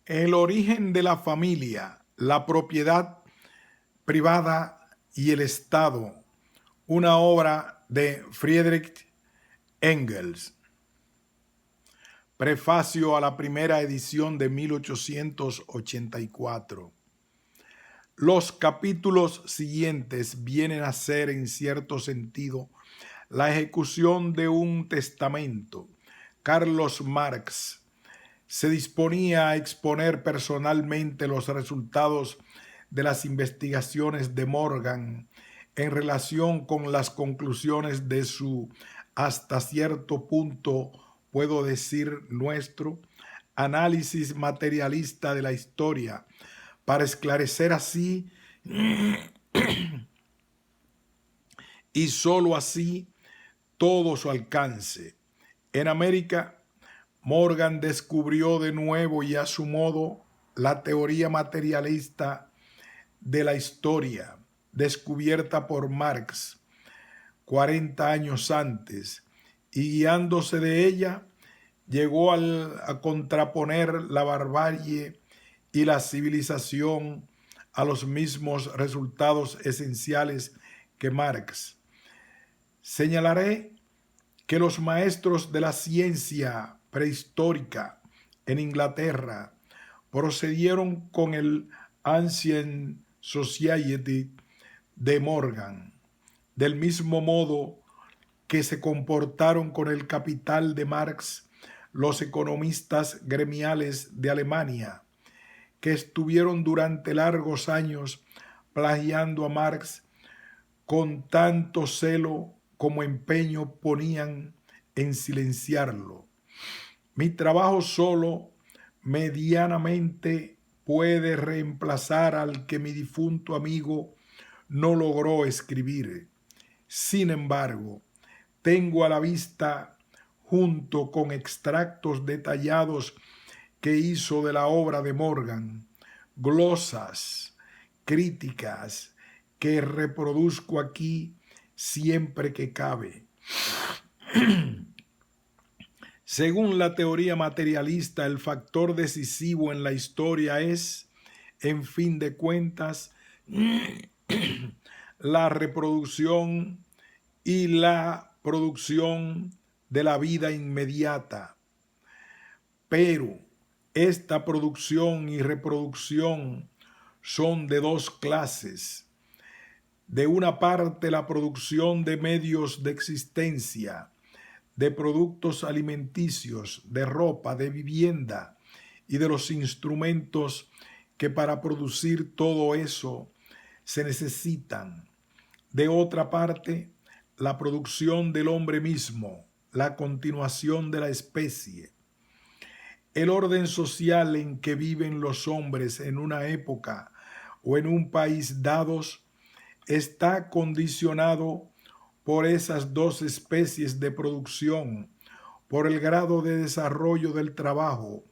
El origen de la familia, la propiedad privada y el Estado, una obra de Friedrich Engels. Prefacio a la primera edición de 1884. Los capítulos siguientes vienen a ser, en cierto sentido, la ejecución de un testamento. Carlos Marx se disponía a exponer personalmente los resultados de las investigaciones de Morgan en relación con las conclusiones de su, hasta cierto punto, puedo decir nuestro, análisis materialista de la historia, para esclarecer así y sólo así todo su alcance. En América, Morgan descubrió de nuevo y a su modo la teoría materialista de la historia, descubierta por Marx 40 años antes, y guiándose de ella, llegó a contraponer la barbarie y la civilización a los mismos resultados esenciales que Marx. Señalaré que los maestros de la ciencia prehistórica en Inglaterra procedieron con el Ancient Society de Morgan, del mismo modo que se comportaron con el Capital de Marx los economistas gremiales de Alemania, que estuvieron durante largos años plagiando a Marx con tanto celo como empeño ponían en silenciarlo. Mi trabajo solo medianamente puede reemplazar al que mi difunto amigo no logró escribir. Sin embargo, tengo a la vista, junto con extractos detallados que hizo de la obra de Morgan, glosas críticas que reproduzco aquí siempre que cabe. Según la teoría materialista, el factor decisivo en la historia es, en fin de cuentas, la reproducción y la producción de la vida inmediata. Pero esta producción y reproducción son de dos clases. De una parte, la producción de medios de existencia, de productos alimenticios, de ropa, de vivienda y de los instrumentos que para producir todo eso se necesitan. De otra parte, la producción del hombre mismo, la continuación de la especie. El orden social en que viven los hombres en una época o en un país dados está condicionado por esas dos especies de producción, por el grado de desarrollo del trabajo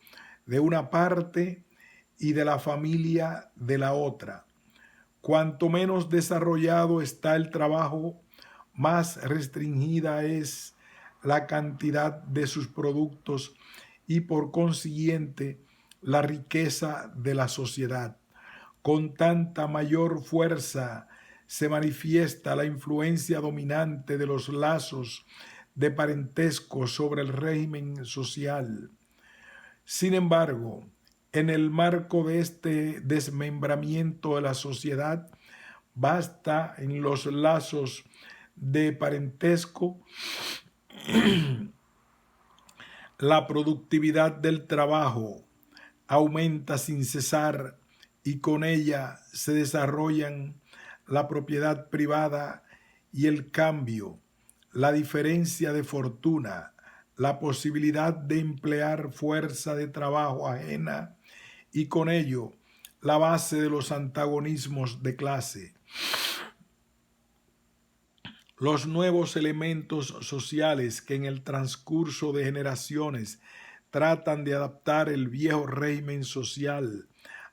de una parte y de la familia de la otra. Cuanto menos desarrollado está el trabajo, más restringida es la cantidad de sus productos y por consiguiente la riqueza de la sociedad. Con tanta mayor fuerza se manifiesta la influencia dominante de los lazos de parentesco sobre el régimen social. Sin embargo, en el marco de este desmembramiento de la sociedad, basta en los lazos de parentesco la productividad del trabajo aumenta sin cesar y con ella se desarrollan la propiedad privada y el cambio, la diferencia de fortuna, la posibilidad de emplear fuerza de trabajo ajena y con ello la base de los antagonismos de clase. Los nuevos elementos sociales que en el transcurso de generaciones tratan de adaptar el viejo régimen social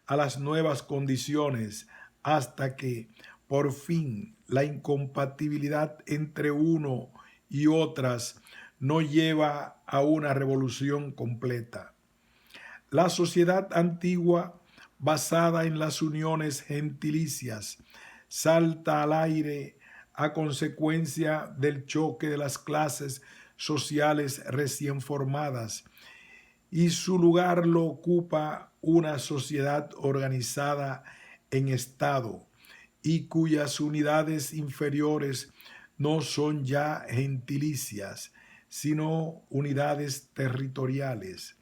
a las nuevas condiciones hasta que, por fin, la incompatibilidad entre uno y otras no lleva a una revolución completa. La sociedad antigua, basada en las uniones gentilicias, salta al aire a consecuencia del choque de las clases sociales recién formadas, y su lugar lo ocupa una sociedad organizada en estado y cuyas unidades inferiores no son ya gentilicias, sino unidades territoriales.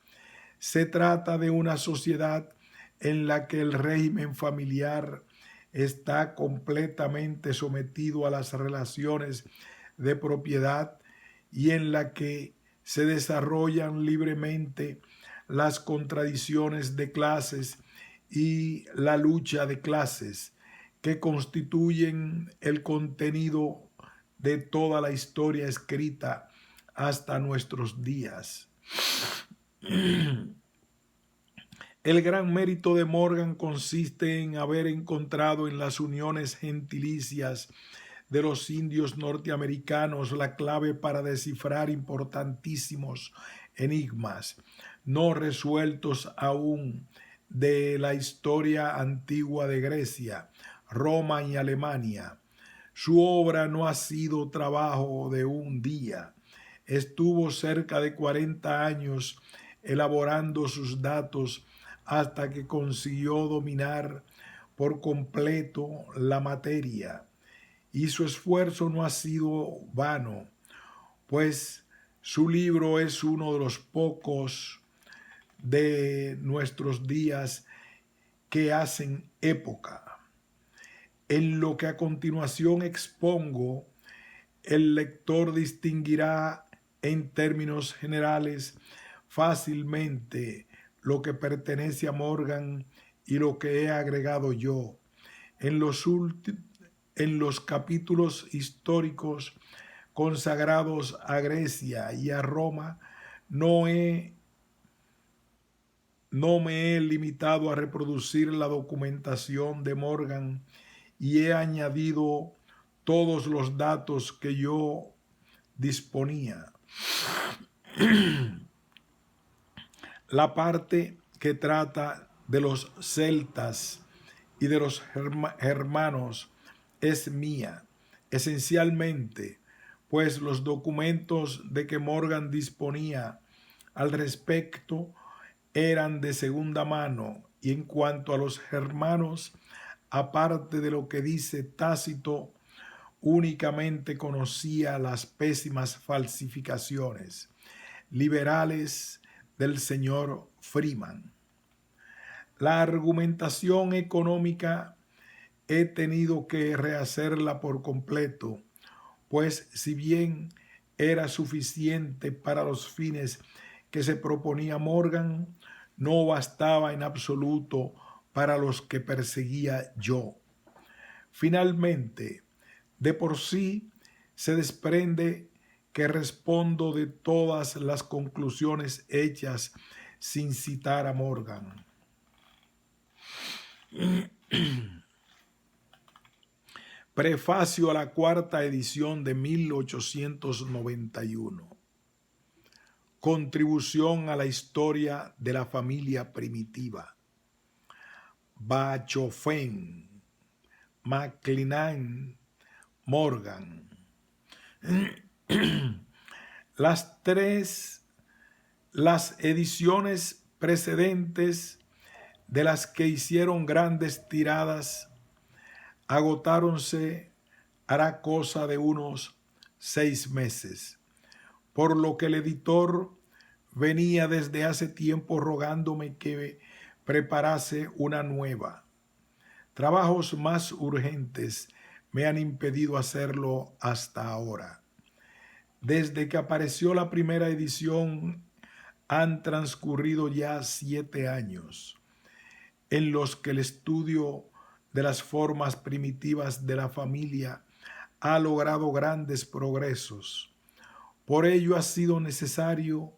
Se trata de una sociedad en la que el régimen familiar está completamente sometido a las relaciones de propiedad y en la que se desarrollan libremente las contradicciones de clases y la lucha de clases que constituyen el contenido de toda la historia escrita hasta nuestros días. El gran mérito de Morgan consiste en haber encontrado en las uniones gentilicias de los indios norteamericanos la clave para descifrar importantísimos enigmas no resueltos aún de la historia antigua de Grecia, Roma y Alemania. Su obra no ha sido trabajo de un día. Estuvo cerca de 40 años elaborando sus datos hasta que consiguió dominar por completo la materia. Y su esfuerzo no ha sido vano, pues su libro es uno de los pocos de nuestros días que hacen época. En lo que a continuación expongo, el lector distinguirá en términos generales fácilmente lo que pertenece a Morgan y lo que he agregado yo. En los capítulos históricos consagrados a Grecia y a Roma, no me he limitado a reproducir la documentación de Morgan y he añadido todos los datos que yo disponía. La parte que trata de los celtas y de los germanos es mía, esencialmente, pues los documentos de que Morgan disponía al respecto eran de segunda mano, y en cuanto a los germanos, aparte de lo que dice Tácito, únicamente conocía las pésimas falsificaciones liberales del señor Freeman. La argumentación económica he tenido que rehacerla por completo, pues si bien era suficiente para los fines que se proponía Morgan, no bastaba en absoluto para los que perseguía yo. Finalmente, de por sí se desprende que respondo de todas las conclusiones hechas sin citar a Morgan. Prefacio a la cuarta edición de 1891. Contribución a la historia de la familia primitiva. Bachofen, McLennan, Morgan. Las ediciones precedentes, de las que hicieron grandes tiradas, agotáronse hará cosa de unos 6 meses, por lo que el editor venía desde hace tiempo rogándome que preparase una nueva. Trabajos más urgentes me han impedido hacerlo hasta ahora. Desde que apareció la primera edición han transcurrido ya 7 años, en los que el estudio de las formas primitivas de la familia ha logrado grandes progresos. Por ello ha sido necesario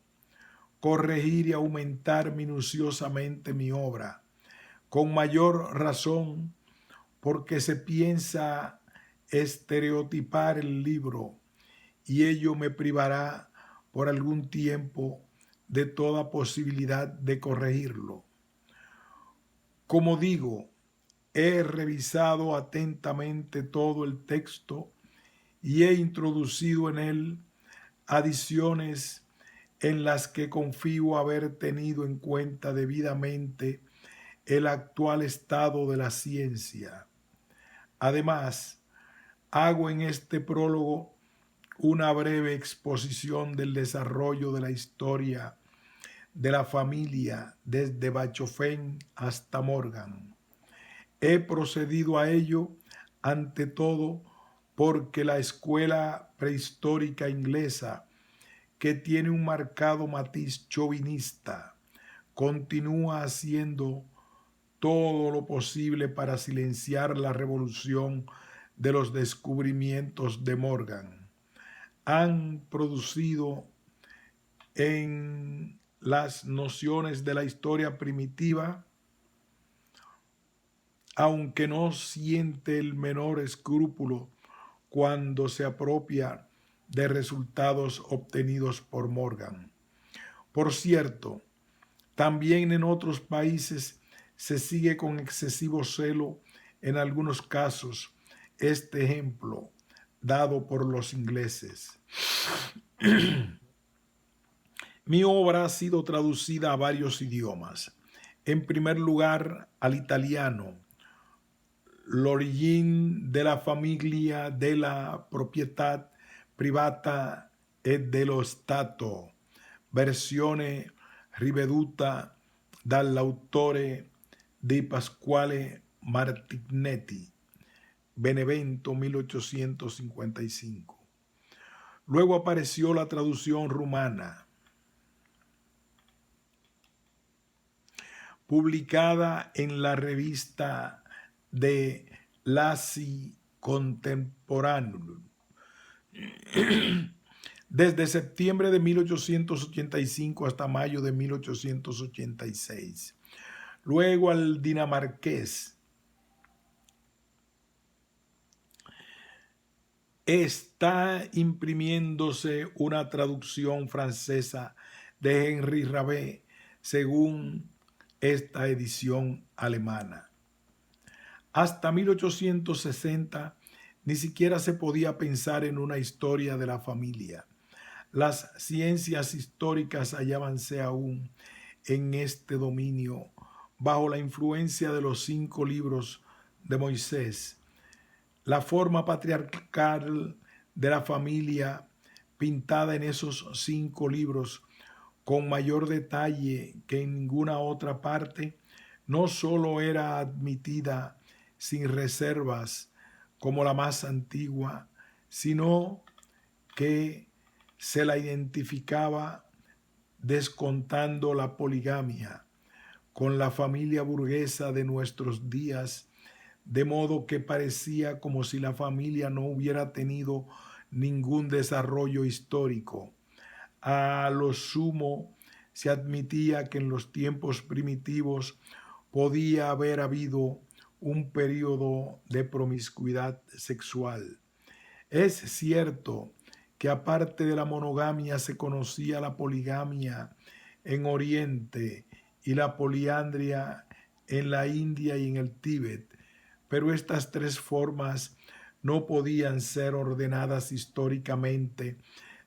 corregir y aumentar minuciosamente mi obra, con mayor razón porque se piensa estereotipar el libro, y ello me privará por algún tiempo de toda posibilidad de corregirlo. Como digo, he revisado atentamente todo el texto y he introducido en él adiciones en las que confío haber tenido en cuenta debidamente el actual estado de la ciencia. Además, hago en este prólogo una breve exposición del desarrollo de la historia de la familia desde Bachofen hasta Morgan. He procedido a ello ante todo porque la escuela prehistórica inglesa, que tiene un marcado matiz chauvinista, continúa haciendo todo lo posible para silenciar la revolución de los descubrimientos de Morgan. Han producido en las nociones de la historia primitiva, aunque no siente el menor escrúpulo cuando se apropia de resultados obtenidos por Morgan. Por cierto, también en otros países se sigue con excesivo celo, en algunos casos, este ejemplo dado por los ingleses. Mi obra ha sido traducida a varios idiomas. En primer lugar, al italiano, L'origine della famiglia della proprietà privata e dello Stato, versione riveduta dall'autore Di Pasquale Martinetti, Benevento 1855. Luego apareció la traducción rumana, publicada en la revista de Laci Contemporaneo desde septiembre de 1885 hasta mayo de 1886. Luego al dinamarqués. Está imprimiéndose una traducción francesa de Henri Rabet según esta edición alemana. Hasta 1860 ni siquiera se podía pensar en una historia de la familia. Las ciencias históricas hallábanse aún en este dominio bajo la influencia de los 5 libros de Moisés. La forma patriarcal de la familia pintada en esos 5 libros con mayor detalle que en ninguna otra parte no solo era admitida sin reservas como la más antigua, sino que se la identificaba descontando la poligamia con la familia burguesa de nuestros días, de modo que parecía como si la familia no hubiera tenido ningún desarrollo histórico. A lo sumo se admitía que en los tiempos primitivos podía haber habido un periodo de promiscuidad sexual. Es cierto que aparte de la monogamia se conocía la poligamia en Oriente y la poliandria en la India y en el Tíbet, pero estas 3 formas no podían ser ordenadas históricamente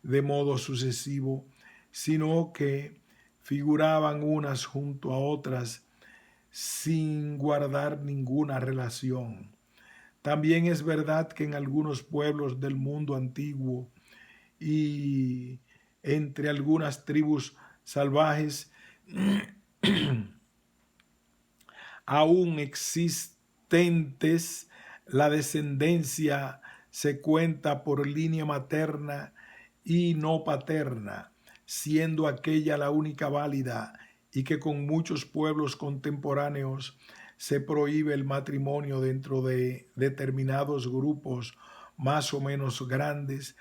de modo sucesivo, sino que figuraban unas junto a otras sin guardar ninguna relación. También es verdad que en algunos pueblos del mundo antiguo y entre algunas tribus salvajes aún existentes, la descendencia se cuenta por línea materna y no paterna, siendo aquella la única válida, y que con muchos pueblos contemporáneos se prohíbe el matrimonio dentro de determinados grupos más o menos grandes,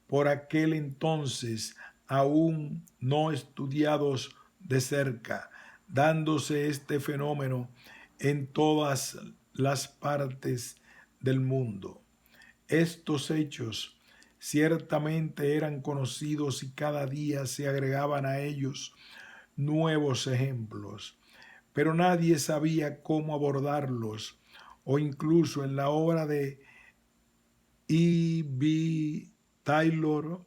por aquel entonces aún no estudiados de cerca, dándose este fenómeno en todas las partes del mundo. Estos hechos ciertamente eran conocidos y cada día se agregaban a ellos nuevos ejemplos, pero nadie sabía cómo abordarlos, o incluso en la obra de E.B. Taylor,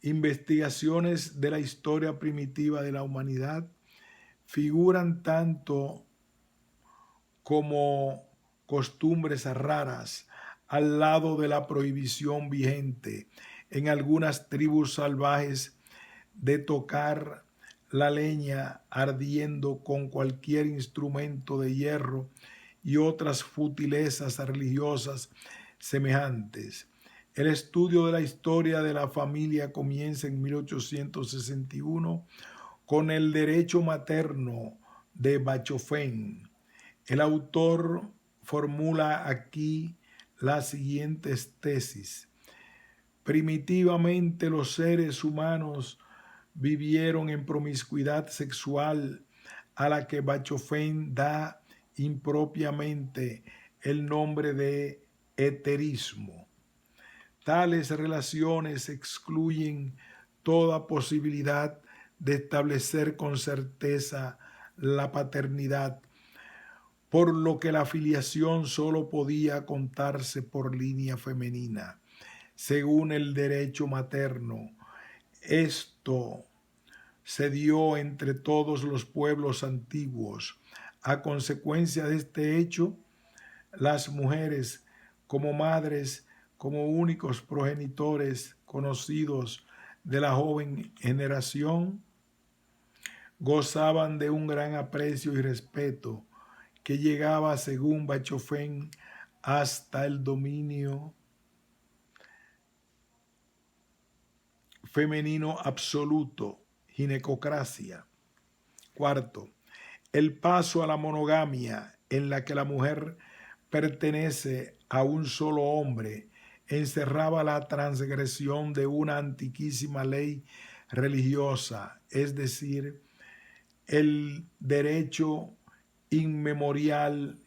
Investigaciones de la historia primitiva de la humanidad, figuran tanto como costumbres raras al lado de la prohibición vigente en algunas tribus salvajes de tocar la leña ardiendo con cualquier instrumento de hierro y otras futilezas religiosas semejantes. El estudio de la historia de la familia comienza en 1861 con el derecho materno de Bachofén. El autor formula aquí las siguientes tesis. Primitivamente los seres humanos vivieron en promiscuidad sexual a la que Bachofén da impropiamente el nombre de heterismo. Tales relaciones excluyen toda posibilidad de establecer con certeza la paternidad, por lo que la filiación solo podía contarse por línea femenina. Según el derecho materno, esto se dio entre todos los pueblos antiguos. A consecuencia de este hecho, las mujeres como madres, como únicos progenitores conocidos de la joven generación, gozaban de un gran aprecio y respeto que llegaba, según Bachofén, hasta el dominio femenino absoluto, ginecocracia. Cuarto, el paso a la monogamia, en la que la mujer pertenece a un solo hombre, encerraba la transgresión de una antiquísima ley religiosa, es decir, el derecho inmemorial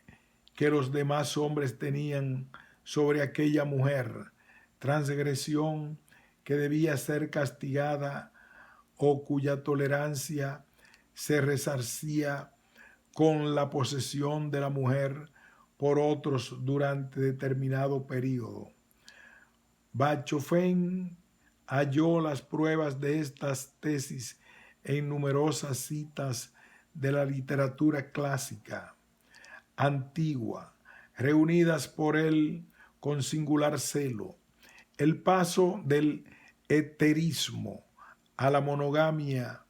que los demás hombres tenían sobre aquella mujer, transgresión que debía ser castigada o cuya tolerancia se resarcía con la posesión de la mujer por otros durante determinado periodo. Bachofén halló las pruebas de estas tesis en numerosas citas de la literatura clásica antigua, reunidas por él con singular celo. El paso del heterismo a la monogamia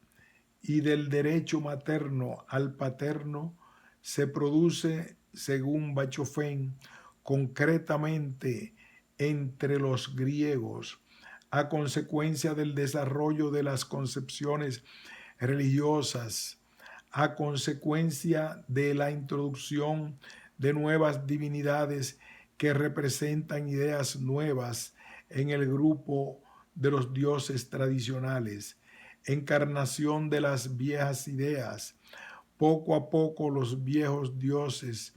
y del derecho materno al paterno se produce, según Bachofén, concretamente entre los griegos, a consecuencia del desarrollo de las concepciones religiosas, a consecuencia de la introducción de nuevas divinidades que representan ideas nuevas en el grupo de los dioses tradicionales, encarnación de las viejas ideas. Poco a poco los viejos dioses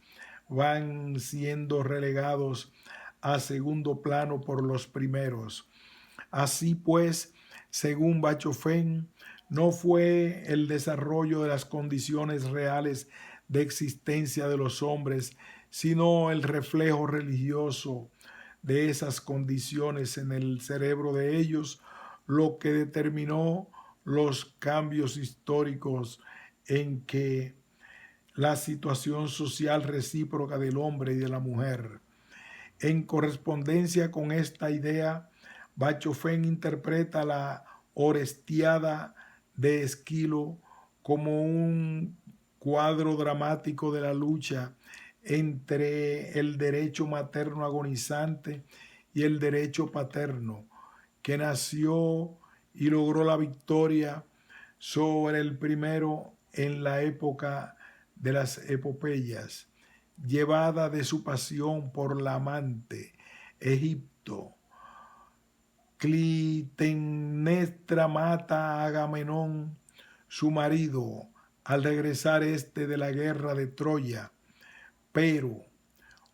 van siendo relegados a segundo plano por los primeros. Así pues, según Bachofén, no fue el desarrollo de las condiciones reales de existencia de los hombres, sino el reflejo religioso de esas condiciones en el cerebro de ellos, lo que determinó los cambios históricos en que la situación social recíproca del hombre y de la mujer. En correspondencia con esta idea, Bachofén interpreta la Orestiada de Esquilo como un cuadro dramático de la lucha entre el derecho materno agonizante y el derecho paterno, que nació y logró la victoria sobre el primero en la época de las epopeyas, llevada de su pasión por la amante, Egipto. Clitemnestra mata a Agamenón, su marido, al regresar este de la guerra de Troya, pero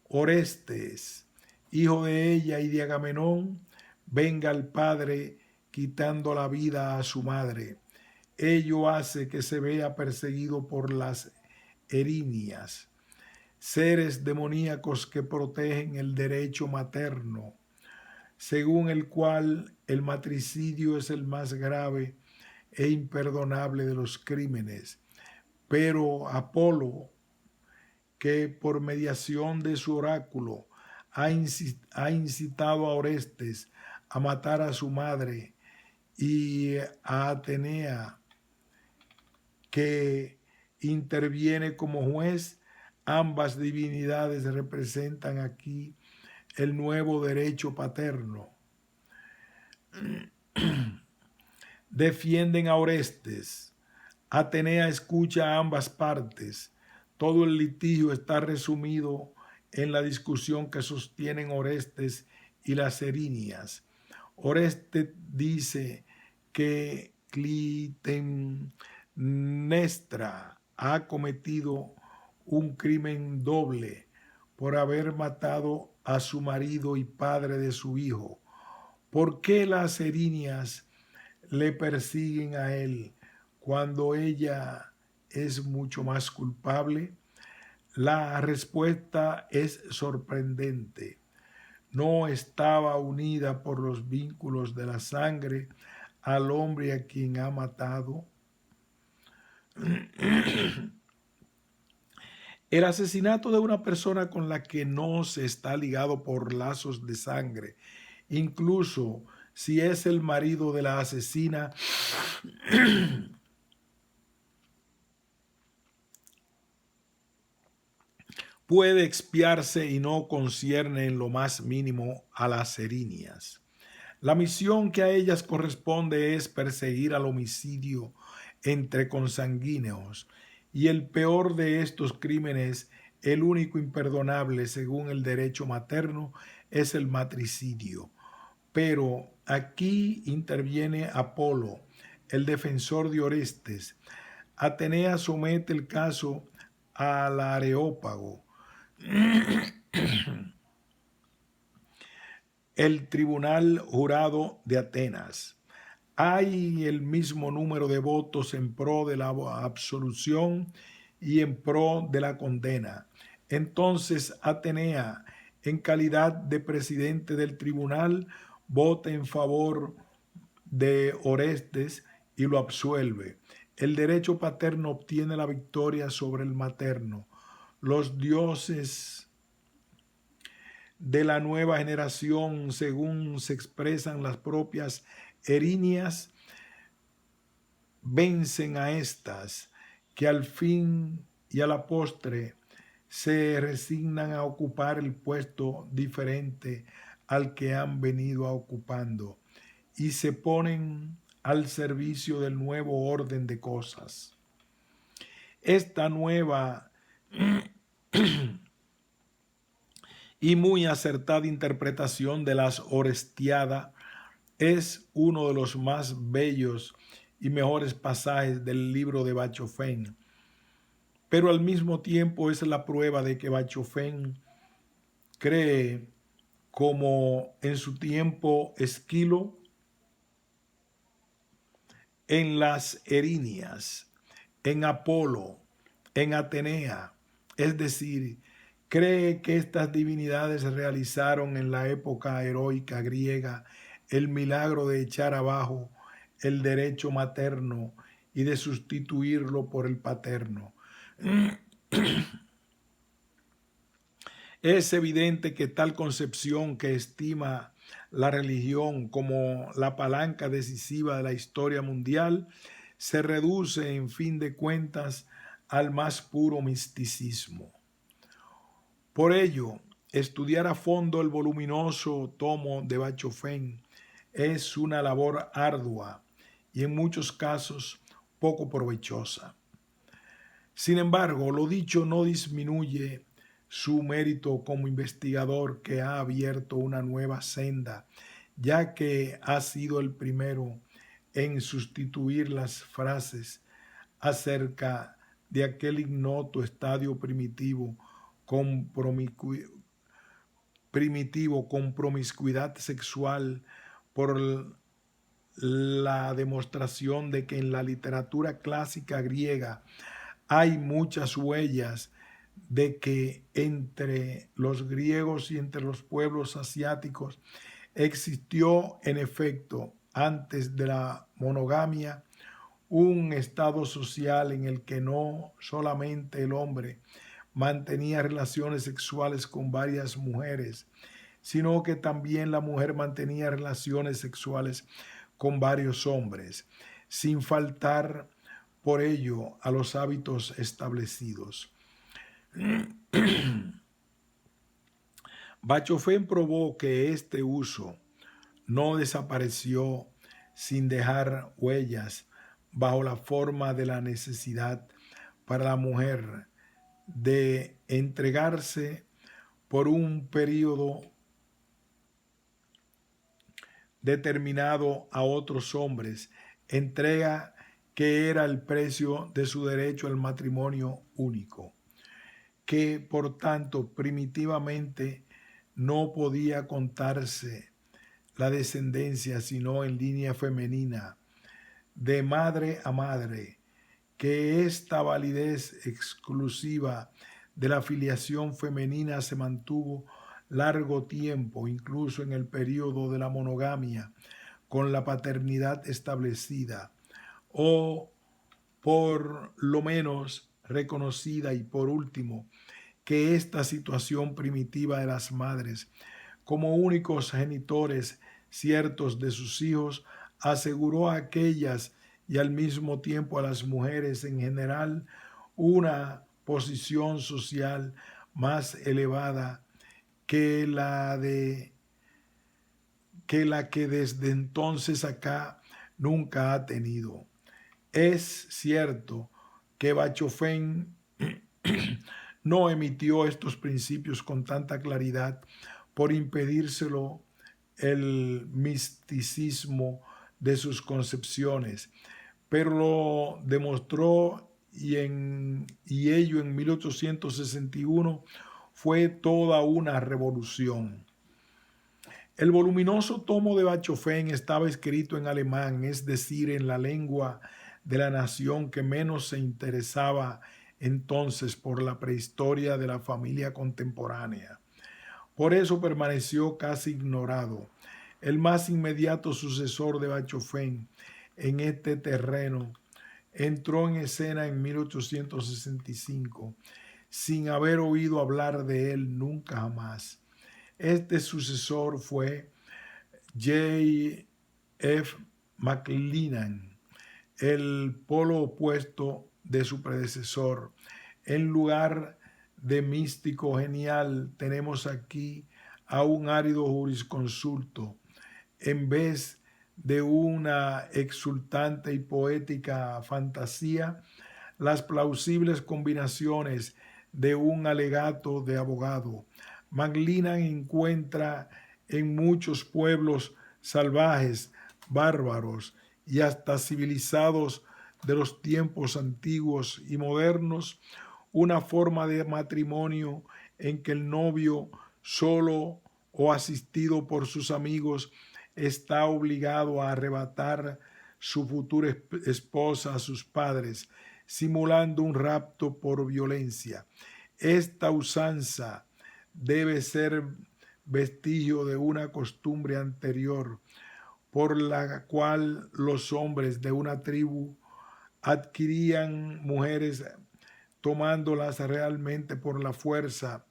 Orestes, hijo de ella y de Agamenón, venga el padre quitando la vida a su madre. Ello hace que se vea perseguido por las erinias, seres demoníacos que protegen el derecho materno, según el cual el matricidio es el más grave e imperdonable de los crímenes. Pero Apolo, que por mediación de su oráculo ha incitado a Orestes a matar a su madre, y a Atenea, que interviene como juez, ambas divinidades representan aquí el nuevo derecho paterno. Defienden a Orestes. Atenea escucha a ambas partes. Todo el litigio está resumido en la discusión que sostienen Orestes y las erinias. Orestes dice que Clitemnestra ha cometido un crimen doble por haber matado a su marido y padre de su hijo. ¿Por qué las erinias le persiguen a él cuando ella es mucho más culpable? La respuesta es sorprendente. No estaba unida por los vínculos de la sangre al hombre a quien ha matado. El asesinato de una persona con la que no se está ligado por lazos de sangre, incluso si es el marido de la asesina, puede expiarse y no concierne en lo más mínimo a las erinias. La misión que a ellas corresponde es perseguir al homicidio entre consanguíneos, y el peor de estos crímenes, el único imperdonable según el derecho materno, es el matricidio. Pero aquí interviene Apolo, el defensor de Orestes. Atenea somete el caso al Areópago, el tribunal jurado de Atenas. Hay el mismo número de votos en pro de la absolución y en pro de la condena. Entonces Atenea, en calidad de presidente del tribunal, vota en favor de Orestes y lo absuelve. El derecho paterno obtiene la victoria sobre el materno. Los dioses de la nueva generación, según se expresan las propias erinias, vencen a estas, que al fin y a la postre se resignan a ocupar el puesto diferente al que han venido ocupando y se ponen al servicio del nuevo orden de cosas. Esta nueva y muy acertada interpretación de las Orestiadas es uno de los más bellos y mejores pasajes del libro de Bachofén, pero al mismo tiempo es la prueba de que Bachofén cree, como en su tiempo Esquilo, en las erinias, en Apolo, en Atenea, es decir, cree que estas divinidades realizaron en la época heroica griega el milagro de echar abajo el derecho materno y de sustituirlo por el paterno. Es evidente que tal concepción, que estima la religión como la palanca decisiva de la historia mundial, se reduce en fin de cuentas al más puro misticismo. Por ello, estudiar a fondo el voluminoso tomo de Bachofén es una labor ardua y en muchos casos poco provechosa. Sin embargo, lo dicho no disminuye su mérito como investigador, que ha abierto una nueva senda, ya que ha sido el primero en sustituir las frases acerca de aquel ignoto estadio primitivo con promiscuidad sexual por la demostración de que en la literatura clásica griega hay muchas huellas de que entre los griegos y entre los pueblos asiáticos existió en efecto antes de la monogamia un estado social en el que no solamente el hombre mantenía relaciones sexuales con varias mujeres, sino que también la mujer mantenía relaciones sexuales con varios hombres, sin faltar por ello a los hábitos establecidos. Bachofen probó que este uso no desapareció sin dejar huellas bajo la forma de la necesidad para la mujer de entregarse por un periodo determinado a otros hombres, entrega que era el precio de su derecho al matrimonio único, que por tanto primitivamente no podía contarse la descendencia sino en línea femenina, de madre a madre, que esta validez exclusiva de la filiación femenina se mantuvo largo tiempo, incluso en el periodo de la monogamia, con la paternidad establecida, o por lo menos reconocida, y por último, que esta situación primitiva de las madres, como únicos genitores ciertos de sus hijos, aseguró a aquellas y al mismo tiempo a las mujeres en general una posición social más elevada que la que desde entonces acá nunca ha tenido. Es cierto que Bachofen no emitió estos principios con tanta claridad por impedírselo el misticismo de sus concepciones, pero lo demostró, y ello en 1861 fue toda una revolución. El voluminoso tomo de Bachofen estaba escrito en alemán, es decir, en la lengua de la nación que menos se interesaba entonces por la prehistoria de la familia contemporánea. Por eso permaneció casi ignorado. El más inmediato sucesor de Bachofen en este terreno entró en escena en 1865, sin haber oído hablar de él nunca jamás. Este sucesor fue J. F. McLennan, el polo opuesto de su predecesor. En lugar de místico genial, tenemos aquí a un árido jurisconsulto. En vez de una exultante y poética fantasía, las plausibles combinaciones de un alegato de abogado. McLennan encuentra en muchos pueblos salvajes, bárbaros y hasta civilizados de los tiempos antiguos y modernos una forma de matrimonio en que el novio, solo o asistido por sus amigos, está obligado a arrebatar su futura esposa a sus padres, simulando un rapto por violencia. Esta usanza debe ser vestigio de una costumbre anterior, por la cual los hombres de una tribu adquirían mujeres tomándolas realmente por la fuerza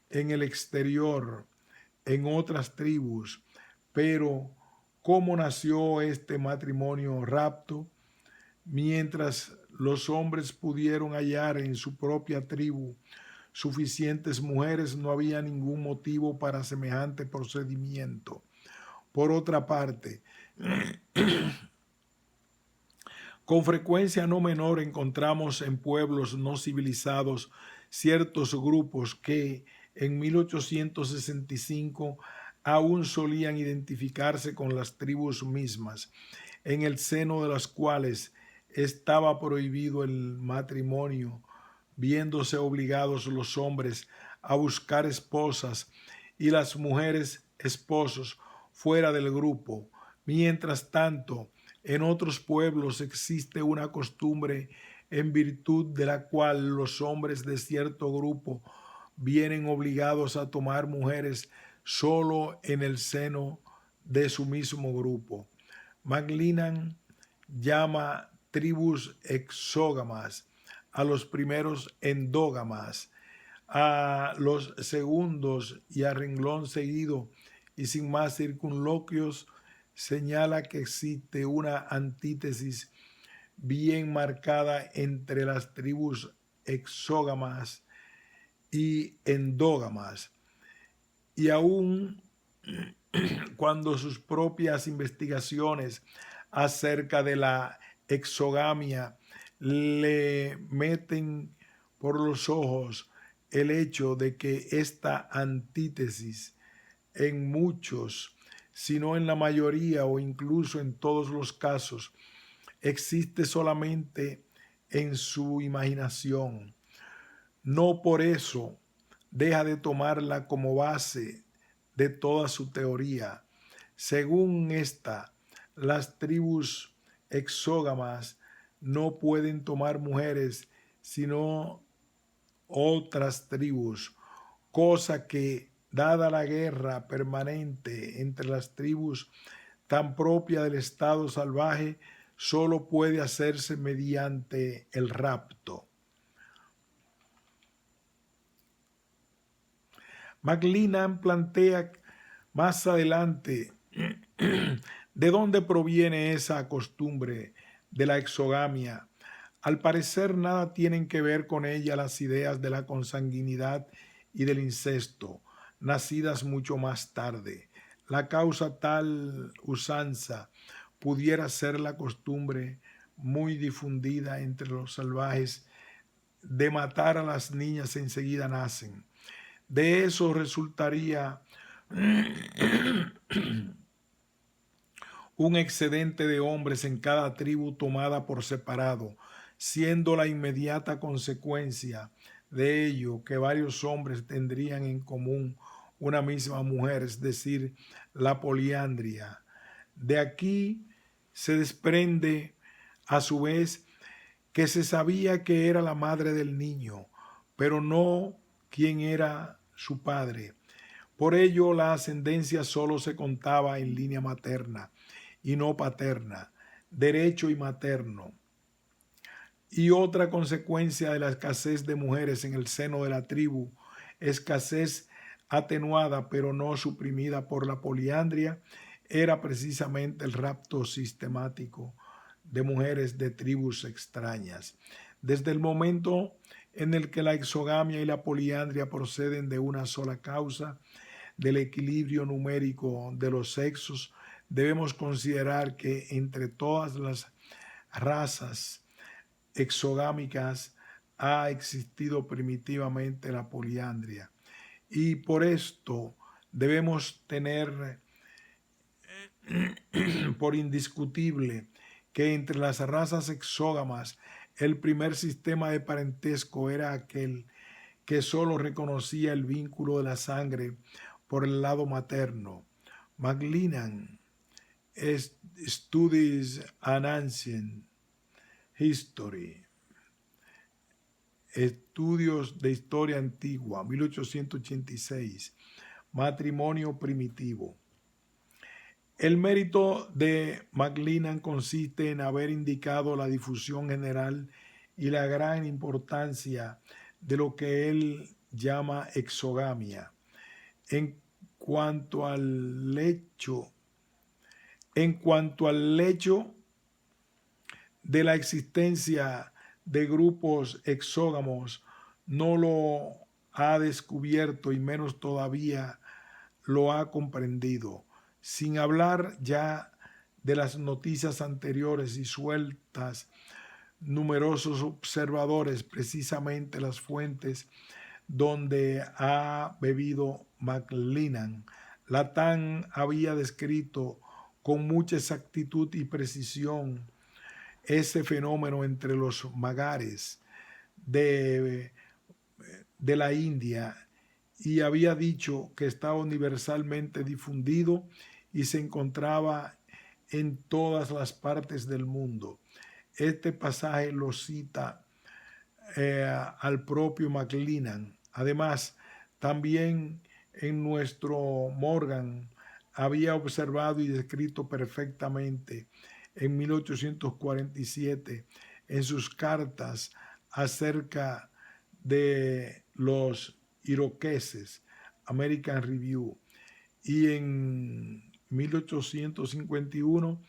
en el exterior, en otras tribus. Pero ¿cómo nació este matrimonio rapto? Mientras los hombres pudieron hallar en su propia tribu suficientes mujeres, no había ningún motivo para semejante procedimiento. Por otra parte, con frecuencia no menor encontramos en pueblos no civilizados ciertos grupos que en 1865 aún solían identificarse con las tribus mismas, en el seno de las cuales estaba prohibido el matrimonio, viéndose obligados los hombres a buscar esposas y las mujeres esposos fuera del grupo, Mientras tanto, en otros pueblos existe una costumbre en virtud de la cual los hombres de cierto grupo vienen obligados a tomar mujeres solo en el seno de su mismo grupo. McLennan llama tribus exógamas a los primeros endógamas, a los segundos, y a renglón seguido y sin más circunloquios señala que existe una antítesis bien marcada entre las tribus exógamas y endógamas, y aún cuando sus propias investigaciones acerca de la exogamia le meten por los ojos el hecho de que esta antítesis en muchos, si no en la mayoría o incluso en todos los casos, existe solamente en su imaginación. No por eso deja de tomarla como base de toda su teoría. Según esta, las tribus exógamas no pueden tomar mujeres sino otras tribus, cosa que, dada la guerra permanente entre las tribus tan propia del estado salvaje, solo puede hacerse mediante el rapto. McLennan plantea más adelante de dónde proviene esa costumbre de la exogamia. Al parecer nada tienen que ver con ella las ideas de la consanguinidad y del incesto, nacidas mucho más tarde. La causa tal usanza pudiera ser la costumbre muy difundida entre los salvajes de matar a las niñas enseguida nacen. De eso resultaría un excedente de hombres en cada tribu tomada por separado, siendo la inmediata consecuencia de ello que varios hombres tendrían en común una misma mujer, es decir, la poliandria. De aquí se desprende a su vez que se sabía que era la madre del niño, pero no quién era su padre. Por ello la ascendencia solo se contaba en línea materna y no paterna, derecho y materno. Y otra consecuencia de la escasez de mujeres en el seno de la tribu, escasez atenuada pero no suprimida por la poliandria, era precisamente el rapto sistemático de mujeres de tribus extrañas. Desde el momento en el que la exogamia y la poliandria proceden de una sola causa, del equilibrio numérico de los sexos, debemos considerar que entre todas las razas exogámicas ha existido primitivamente la poliandria. Y por esto debemos tener por indiscutible que entre las razas exógamas el primer sistema de parentesco era aquel que solo reconocía el vínculo de la sangre por el lado materno. McLennan Studies an Ancient History, Estudios de Historia Antigua, 1886, Matrimonio Primitivo. El mérito de McLennan consiste en haber indicado la difusión general y la gran importancia de lo que él llama exogamia. En cuanto al hecho de la existencia de grupos exógamos, no lo ha descubierto y menos todavía lo ha comprendido, sin hablar ya de las noticias anteriores y sueltas. Numerosos observadores, precisamente las fuentes donde ha bebido McLennan, Latán había descrito con mucha exactitud y precisión ese fenómeno entre los magares de la India, y había dicho que estaba universalmente difundido y se encontraba en todas las partes del mundo. Este pasaje lo cita al propio McLennan. Además, también en nuestro Morgan había observado y descrito perfectamente en 1847 en sus cartas acerca de los iroqueses, American Review, y en 1851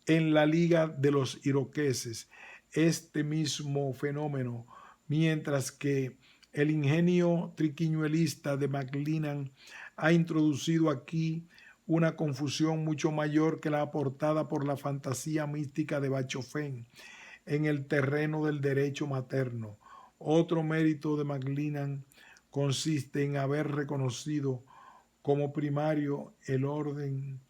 en la Liga de los Iroqueses, este mismo fenómeno, mientras que el ingenio triquiñuelista de McLennan ha introducido aquí una confusión mucho mayor que la aportada por la fantasía mística de Bachofén en el terreno del derecho materno. Otro mérito de McLennan consiste en haber reconocido como primario el orden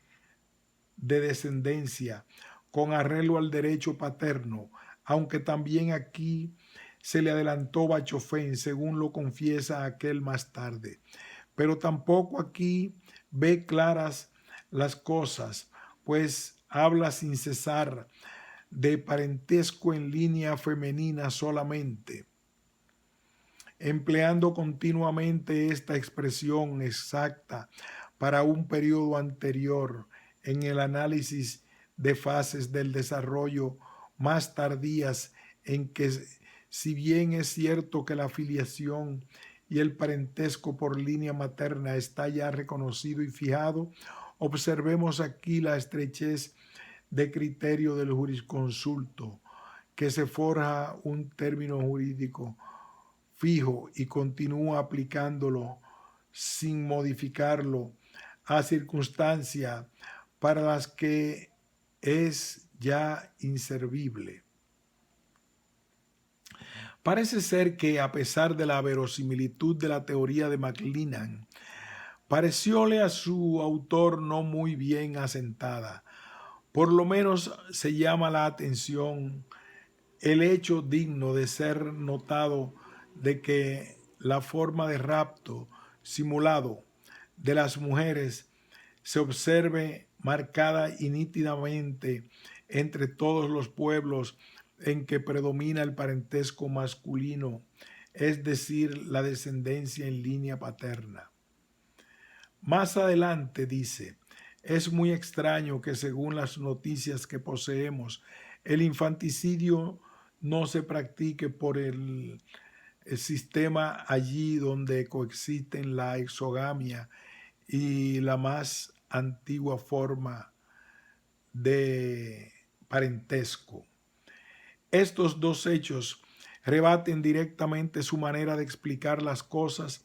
de descendencia con arreglo al derecho paterno, aunque también aquí se le adelantó Bachofén, según lo confiesa aquel más tarde. Pero tampoco aquí ve claras las cosas, pues habla sin cesar de parentesco en línea femenina solamente, empleando continuamente esta expresión exacta para un periodo anterior en el análisis de fases del desarrollo más tardías en que, si bien es cierto que la filiación y el parentesco por línea materna está ya reconocido y fijado, observemos aquí la estrechez de criterio del jurisconsulto, que se forja un término jurídico fijo y continúa aplicándolo sin modificarlo a circunstancias para las que es ya inservible. Parece ser que, a pesar de la verosimilitud de la teoría de McLennan, parecióle a su autor no muy bien asentada. Por lo menos se llama la atención el hecho digno de ser notado de que la forma de rapto simulado de las mujeres se observe marcada y nítidamente entre todos los pueblos en que predomina el parentesco masculino, es decir, la descendencia en línea paterna. Más adelante dice: es muy extraño que, según las noticias que poseemos, el infanticidio no se practique por el sistema allí donde coexisten la exogamia y la más antigua forma de parentesco. Estos dos hechos rebaten directamente su manera de explicar las cosas,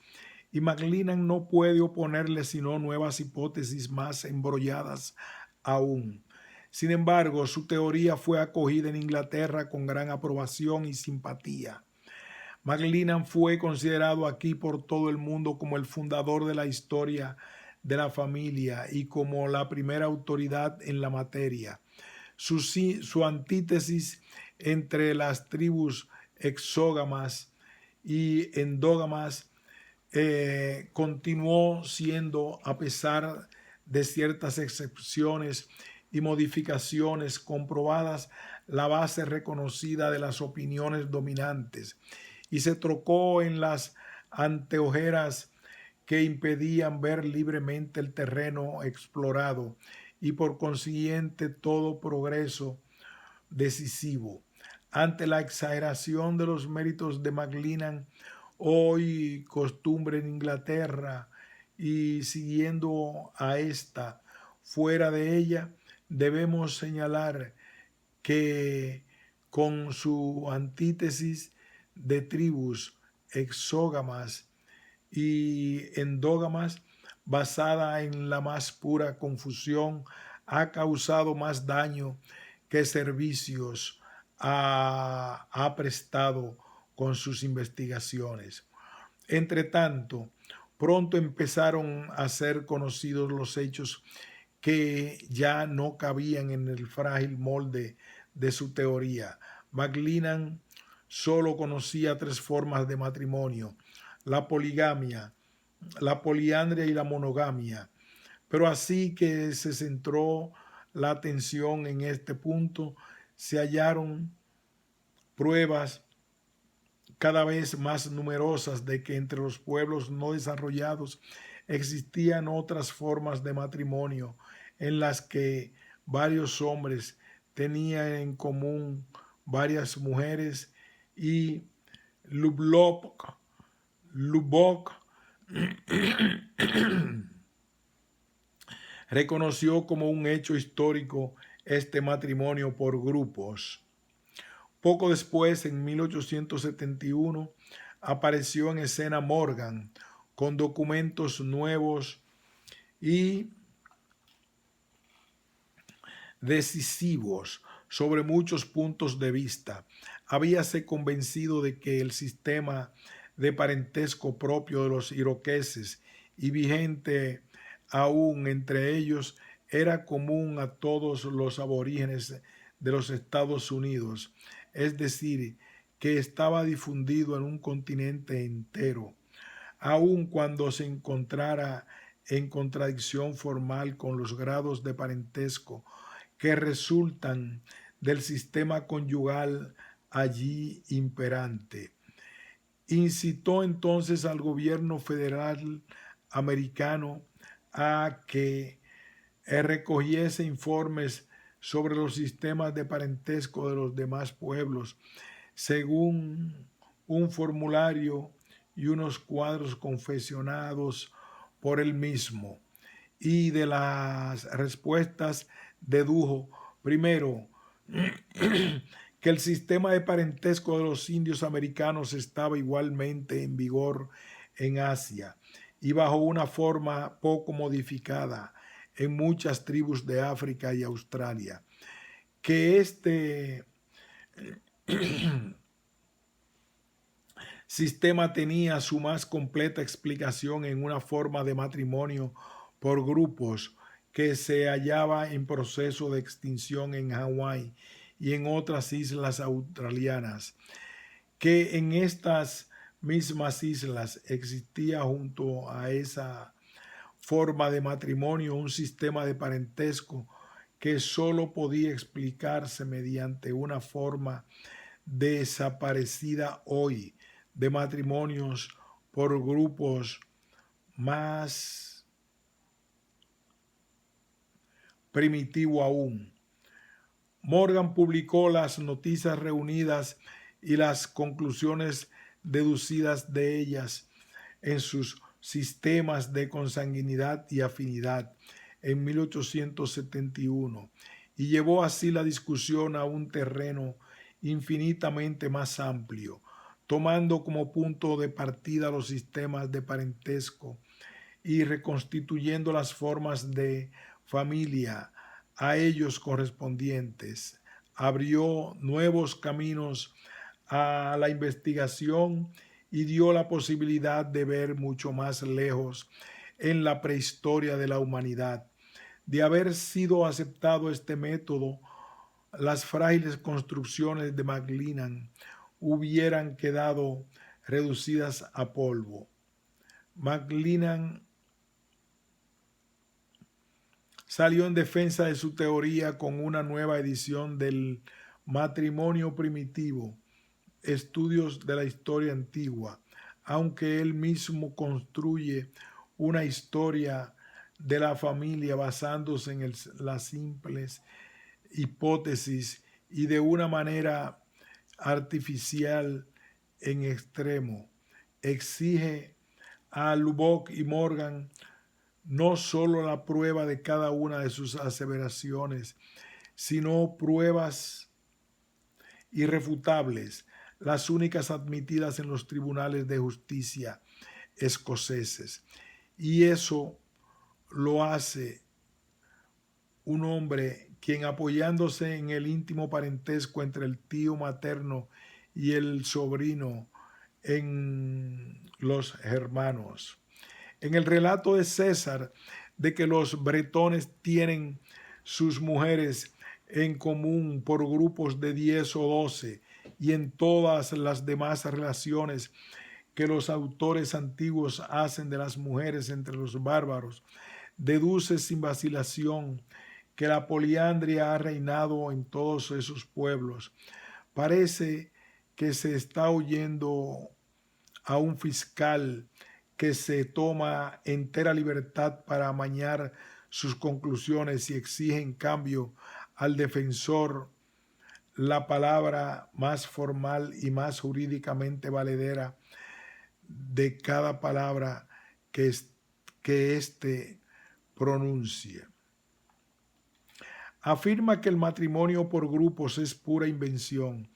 y McLennan no puede oponerle sino nuevas hipótesis más embrolladas aún. Sin embargo, su teoría fue acogida en Inglaterra con gran aprobación y simpatía. McLennan fue considerado aquí por todo el mundo como el fundador de la historia de la familia y como la primera autoridad en la materia. Su antítesis entre las tribus exógamas y endógamas continuó siendo, a pesar de ciertas excepciones y modificaciones comprobadas, la base reconocida de las opiniones dominantes, y se trocó en las anteojeras que impedían ver libremente el terreno explorado y por consiguiente todo progreso decisivo. Ante la exageración de los méritos de McLennan, hoy costumbre en Inglaterra, y siguiendo a esta fuera de ella, debemos señalar que con su antítesis de tribus exógamas y endógamas, basada en la más pura confusión, ha causado más daño que servicios ha prestado con sus investigaciones. Entre tanto, pronto empezaron a ser conocidos los hechos que ya no cabían en el frágil molde de su teoría. McLennan solo conocía tres formas de matrimonio: la poligamia, la poliandria y la monogamia. Pero así que se centró la atención en este punto, se hallaron pruebas cada vez más numerosas de que entre los pueblos no desarrollados existían otras formas de matrimonio en las que varios hombres tenían en común varias mujeres, y Lubbock reconoció como un hecho histórico este matrimonio por grupos. Poco después, en 1871, apareció en escena Morgan con documentos nuevos y decisivos sobre muchos puntos de vista. Habíase convencido de que el sistema de parentesco propio de los iroqueses y vigente aún entre ellos era común a todos los aborígenes de los Estados Unidos, es decir, que estaba difundido en un continente entero, aun cuando se encontrara en contradicción formal con los grados de parentesco que resultan del sistema conyugal allí imperante. Incitó entonces al gobierno federal americano a que recogiese informes sobre los sistemas de parentesco de los demás pueblos, según un formulario y unos cuadros confeccionados por él mismo. Y de las respuestas dedujo, primero, que el sistema de parentesco de los indios americanos estaba igualmente en vigor en Asia y bajo una forma poco modificada en muchas tribus de África y Australia, que este sistema tenía su más completa explicación en una forma de matrimonio por grupos que se hallaba en proceso de extinción en Hawái y en otras islas australianas, que en estas mismas islas existía junto a esa forma de matrimonio un sistema de parentesco que solo podía explicarse mediante una forma desaparecida hoy de matrimonios por grupos más primitivo aún. Morgan publicó las noticias reunidas y las conclusiones deducidas de ellas en sus sistemas de consanguinidad y afinidad en 1871 y llevó así la discusión a un terreno infinitamente más amplio, tomando como punto de partida los sistemas de parentesco y reconstituyendo las formas de familia a ellos correspondientes. Abrió nuevos caminos a la investigación y dio la posibilidad de ver mucho más lejos en la prehistoria de la humanidad. De haber sido aceptado este método, las frágiles construcciones de McLennan hubieran quedado reducidas a polvo. McLennan salió en defensa de su teoría con una nueva edición del Matrimonio Primitivo, Estudios de la Historia Antigua, aunque él mismo construye una historia de la familia basándose en las simples hipótesis y de una manera artificial en extremo. Exige a Lubbock y Morgan no solo la prueba de cada una de sus aseveraciones, sino pruebas irrefutables, las únicas admitidas en los tribunales de justicia escoceses. Y eso lo hace un hombre quien, apoyándose en el íntimo parentesco entre el tío materno y el sobrino en los hermanos. En el relato de César de que los bretones tienen sus mujeres en común por grupos de 10 o 12 y en todas las demás relaciones que los autores antiguos hacen de las mujeres entre los bárbaros, deduce sin vacilación que la poliandria ha reinado en todos esos pueblos. Parece que se está oyendo a un fiscal que se toma entera libertad para amañar sus conclusiones y exige en cambio al defensor la palabra más formal y más jurídicamente valedera de cada palabra que éste pronuncie. Afirma que el matrimonio por grupos es pura invención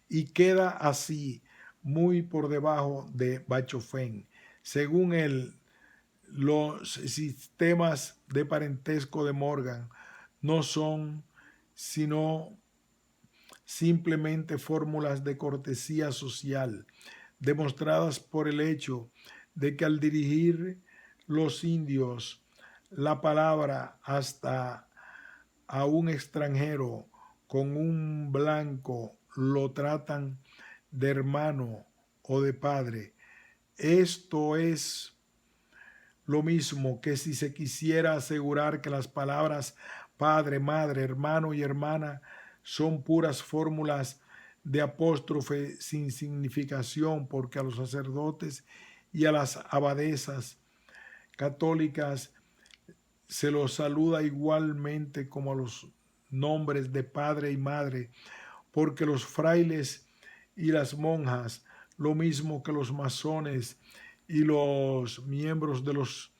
y queda así muy por debajo de Bachofen. Según él, los sistemas de parentesco de Morgan no son sino simplemente fórmulas de cortesía social, demostradas por el hecho de que al dirigir los indios la palabra hasta a un extranjero con un blanco lo tratan de hermano o de padre. Esto es lo mismo que si se quisiera asegurar que las palabras padre, madre, hermano y hermana son puras fórmulas de apóstrofe sin significación, porque a los sacerdotes y a las abadesas católicas se los saluda igualmente como a los nombres de padre y madre, porque los frailes y las monjas, lo mismo que los masones y los miembros de los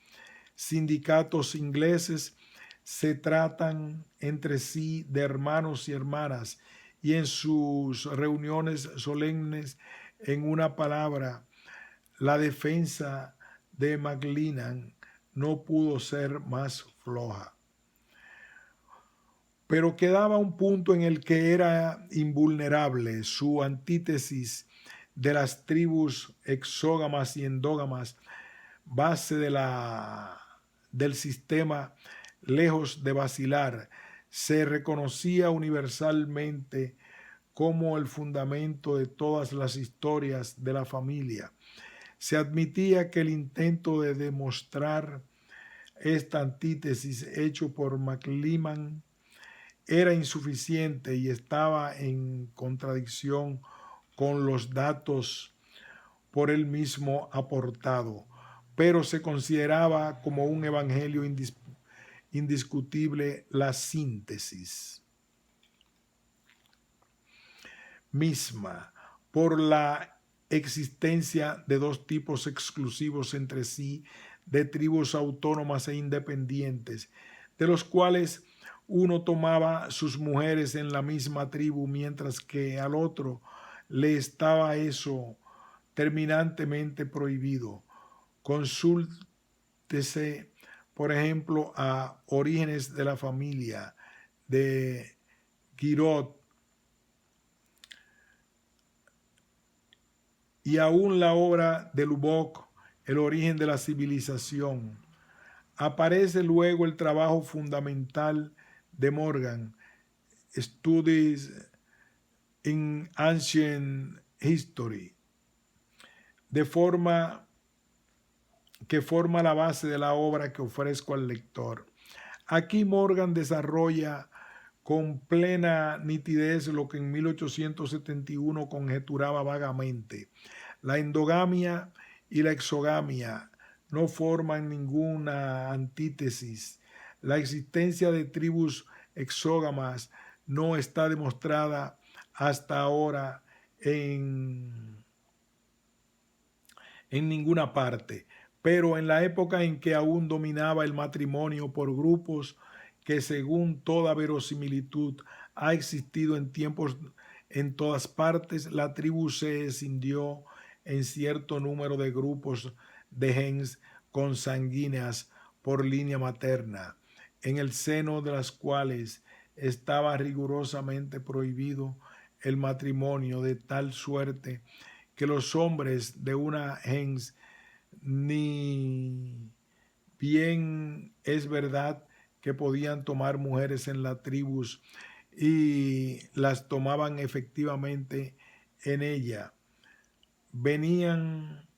sindicatos ingleses, se tratan entre sí de hermanos y hermanas, y en sus reuniones solemnes, en una palabra, la defensa de McLennan no pudo ser más floja. Pero quedaba un punto en el que era invulnerable: su antítesis de las tribus exógamas y endógamas, base del sistema, lejos de vacilar, se reconocía universalmente como el fundamento de todas las historias de la familia. Se admitía que el intento de demostrar esta antítesis hecho por McLennan era insuficiente y estaba en contradicción con los datos por él mismo aportado, pero se consideraba como un evangelio indiscutible la síntesis misma por la existencia de dos tipos exclusivos entre sí de tribus autónomas e independientes, de los cuales uno tomaba sus mujeres en la misma tribu, mientras que al otro le estaba eso terminantemente prohibido. Consúltese, por ejemplo, a Orígenes de la Familia de Guiraud y aún la obra de Lubbock, El origen de la civilización. Aparece luego el trabajo fundamental de Morgan, Studies in Ancient History, que forma la base de la obra que ofrezco al lector. Aquí Morgan desarrolla con plena nitidez lo que en 1871 conjeturaba vagamente. La endogamia y la exogamia no forman ninguna antítesis. La existencia de tribus exógamas no está demostrada hasta ahora en ninguna parte, pero en la época en que aún dominaba el matrimonio por grupos, que según toda verosimilitud ha existido en tiempos en todas partes, la tribu se escindió en cierto número de grupos de gens consanguíneas por línea materna, en el seno de las cuales estaba rigurosamente prohibido el matrimonio, de tal suerte que los hombres de una gens, ni bien es verdad que podían tomar mujeres en las tribus y las tomaban efectivamente en ella, venían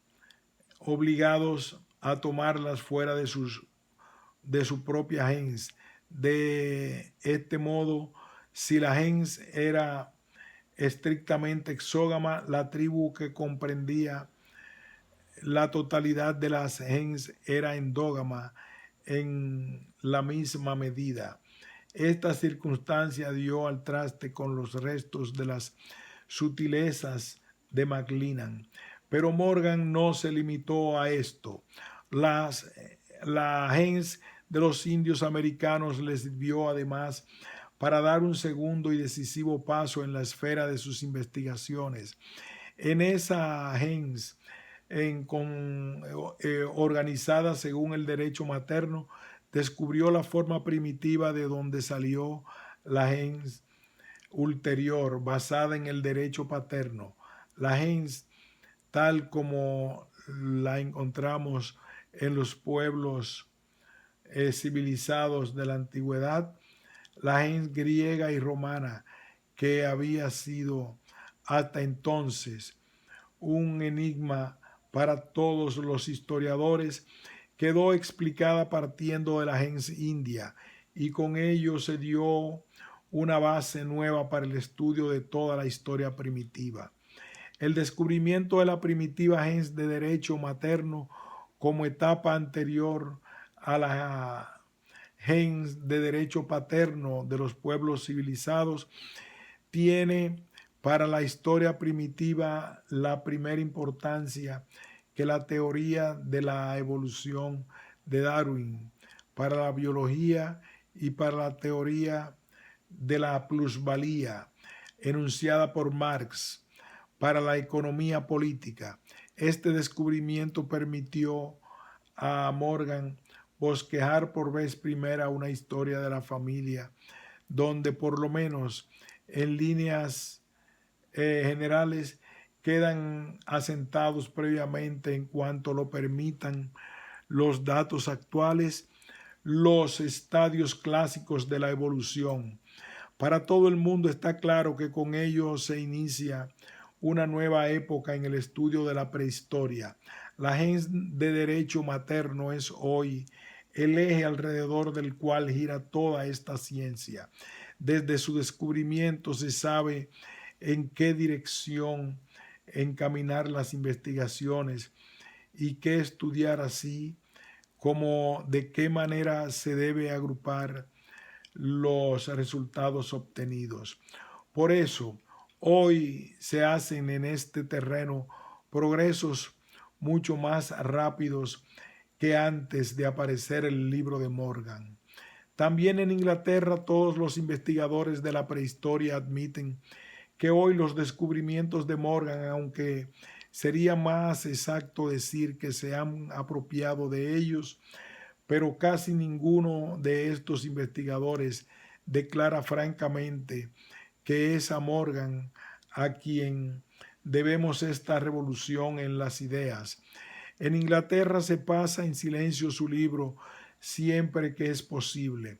obligados a tomarlas fuera de su propia gens, De este modo, si la gens era estrictamente exógama, la tribu que comprendía la totalidad de las gens era endógama en la misma medida. Esta circunstancia dio al traste con los restos de las sutilezas de MacLennan, pero Morgan no se limitó a esto. La gens de los indios americanos les sirvió además para dar un segundo y decisivo paso en la esfera de sus investigaciones. En esa gens, organizada según el derecho materno, descubrió la forma primitiva de donde salió la gens ulterior, basada en el derecho paterno. La gens, tal como la encontramos en los pueblos civilizados de la antigüedad, la gens griega y romana, que había sido hasta entonces un enigma para todos los historiadores, quedó explicada partiendo de la gens india, y con ello se dio una base nueva para el estudio de toda la historia primitiva. El descubrimiento de la primitiva gens de derecho materno como etapa anterior a la gens de derecho paterno de los pueblos civilizados tiene para la historia primitiva la primera importancia que la teoría de la evolución de Darwin para la biología y para la teoría de la plusvalía enunciada por Marx para la economía política. Este descubrimiento permitió a Morgan bosquejar por vez primera una historia de la familia donde por lo menos en líneas generales quedan asentados previamente, en cuanto lo permitan los datos actuales, los estadios clásicos de la evolución. Para todo el mundo está claro que con ello se inicia una nueva época en el estudio de la prehistoria. La gens de derecho materno es hoy el eje alrededor del cual gira toda esta ciencia. Desde su descubrimiento se sabe en qué dirección encaminar las investigaciones y qué estudiar, así como de qué manera se debe agrupar los resultados obtenidos. Por eso, hoy se hacen en este terreno progresos mucho más rápidos que antes de aparecer el libro de Morgan. También en Inglaterra todos los investigadores de la prehistoria admiten que hoy los descubrimientos de Morgan, aunque sería más exacto decir que se han apropiado de ellos, pero casi ninguno de estos investigadores declara francamente que es a Morgan a quien debemos esta revolución en las ideas. En Inglaterra se pasa en silencio su libro siempre que es posible.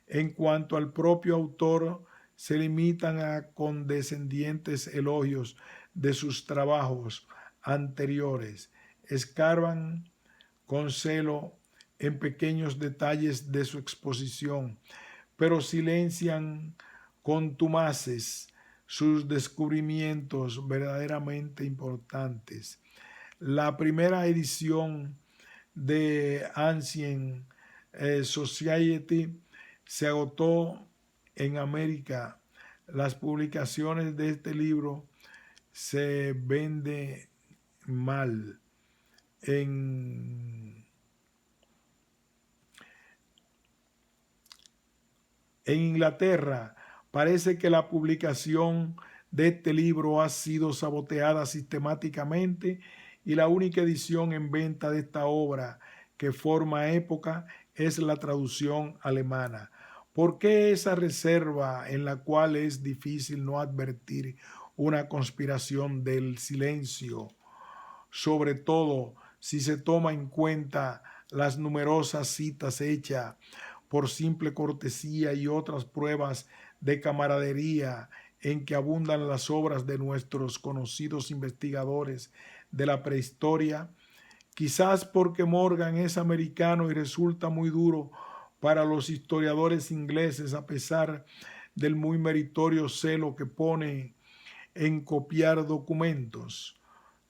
En cuanto al propio autor, se limitan a condescendientes elogios de sus trabajos anteriores. Escarban con celo en pequeños detalles de su exposición, pero silencian contumaces sus descubrimientos verdaderamente importantes. La primera edición de Ancient Society se agotó en América. Las publicaciones de este libro se venden mal. En Inglaterra parece que la publicación de este libro ha sido saboteada sistemáticamente y la única edición en venta de esta obra que forma época es la traducción alemana. ¿Por qué esa reserva en la cual es difícil no advertir una conspiración del silencio? Sobre todo si se toma en cuenta las numerosas citas hechas por simple cortesía y otras pruebas de camaradería en que abundan las obras de nuestros conocidos investigadores de la prehistoria. Quizás porque Morgan es americano y resulta muy duro para los historiadores ingleses, a pesar del muy meritorio celo que pone en copiar documentos,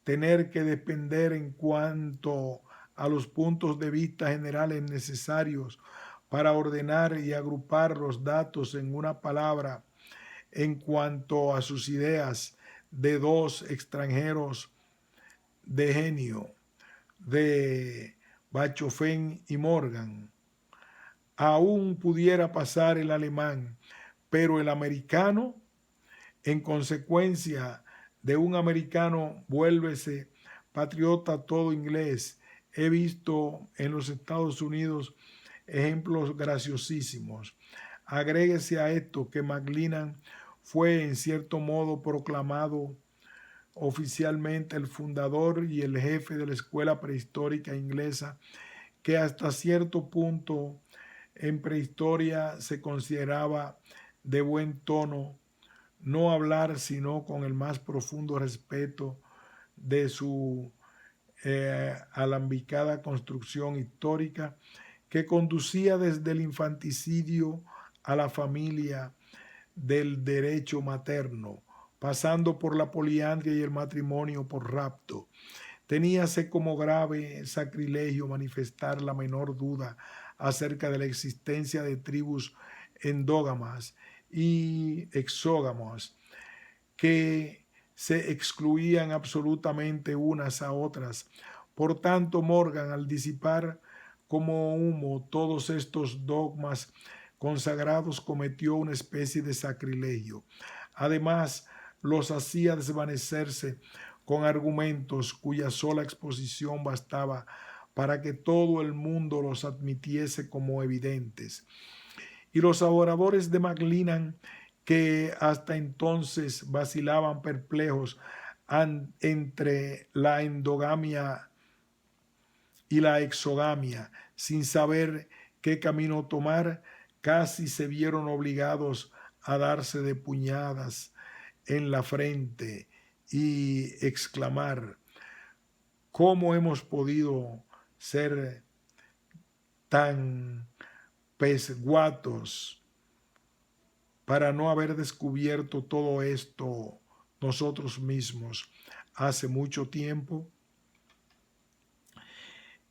tener que depender en cuanto a los puntos de vista generales necesarios para ordenar y agrupar los datos en una palabra en cuanto a sus ideas de dos extranjeros de genio, de Bachofen y Morgan. Aún pudiera pasar el alemán, pero el americano, en consecuencia de un americano, vuélvese patriota todo inglés. He visto en los Estados Unidos ejemplos graciosísimos. Agréguese a esto que Maclellan fue en cierto modo proclamado oficialmente el fundador y el jefe de la escuela prehistórica inglesa, que hasta cierto punto en prehistoria se consideraba de buen tono no hablar sino con el más profundo respeto de su alambicada construcción histórica, que conducía desde el infanticidio a la familia del derecho materno, pasando por la poliandria y el matrimonio por rapto. Teníase como grave sacrilegio manifestar la menor duda acerca de la existencia de tribus endógamas y exógamas que se excluían absolutamente unas a otras. Por tanto, Morgan, al disipar como humo todos estos dogmas consagrados, cometió una especie de sacrilegio. Además, los hacía desvanecerse con argumentos cuya sola exposición bastaba para que todo el mundo los admitiese como evidentes. Y los adoradores de Maclellan, que hasta entonces vacilaban perplejos entre la endogamia y la exogamia, sin saber qué camino tomar, casi se vieron obligados a darse de puñadas en la frente y exclamar: ¿cómo hemos podido ser tan pesguatos para no haber descubierto todo esto nosotros mismos hace mucho tiempo?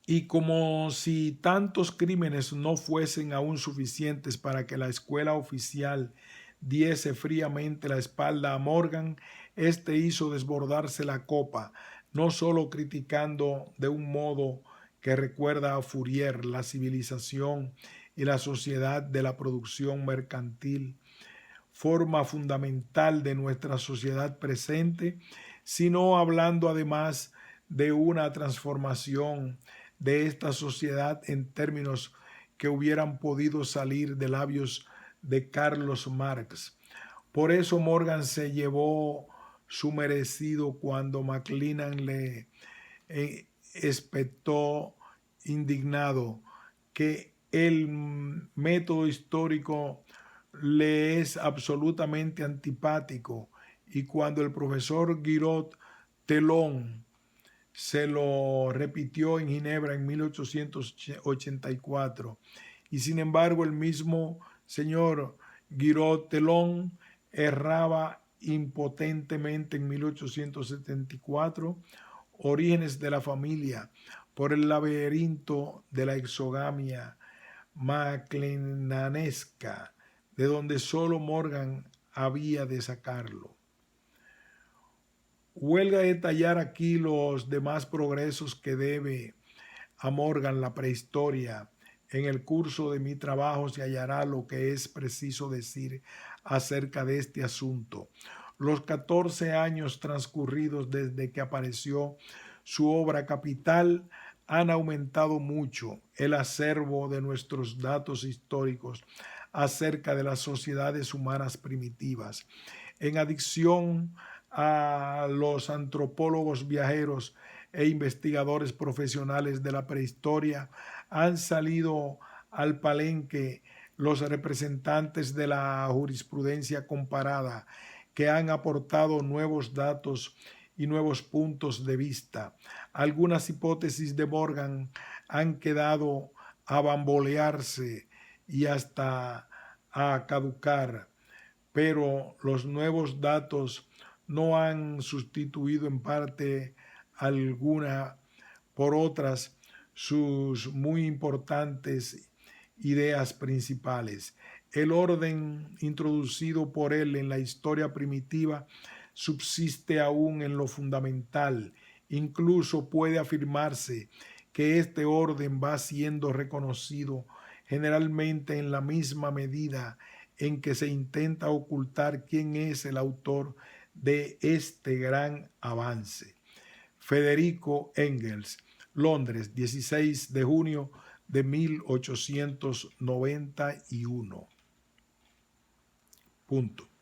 Y como si tantos crímenes no fuesen aún suficientes para que la escuela oficial diese fríamente la espalda a Morgan, éste hizo desbordarse la copa, no solo criticando de un modo que recuerda a Fourier la civilización y la sociedad de la producción mercantil, forma fundamental de nuestra sociedad presente, sino hablando además de una transformación de esta sociedad en términos que hubieran podido salir de labios de Carlos Marx. Por eso Morgan se llevó su merecido cuando Maclellan le espetó indignado que el método histórico le es absolutamente antipático, y cuando el profesor Girod-Telón se lo repitió en Ginebra en 1884, y sin embargo el mismo señor Girod-Telón erraba impotentemente en 1874, Orígenes de la familia, por el laberinto de la exogamia maclellanesca, de donde solo Morgan había de sacarlo. Huelga detallar aquí los demás progresos que debe a Morgan la prehistoria. En el curso de mi trabajo se hallará lo que es preciso decir acerca de este asunto. Los 14 años transcurridos desde que apareció su obra capital han aumentado mucho el acervo de nuestros datos históricos acerca de las sociedades humanas primitivas. En adición a los antropólogos viajeros e investigadores profesionales de la prehistoria, han salido al palenque los representantes de la jurisprudencia comparada, que han aportado nuevos datos y nuevos puntos de vista. Algunas hipótesis de Morgan han quedado a bambolearse y hasta a caducar, pero los nuevos datos no han sustituido en parte alguna por otras sus muy importantes ideas principales. El orden introducido por él en la historia primitiva subsiste aún en lo fundamental. Incluso puede afirmarse que este orden va siendo reconocido generalmente en la misma medida en que se intenta ocultar quién es el autor de este gran avance. Federico Engels, Londres, 16 de junio de 1891. Punto.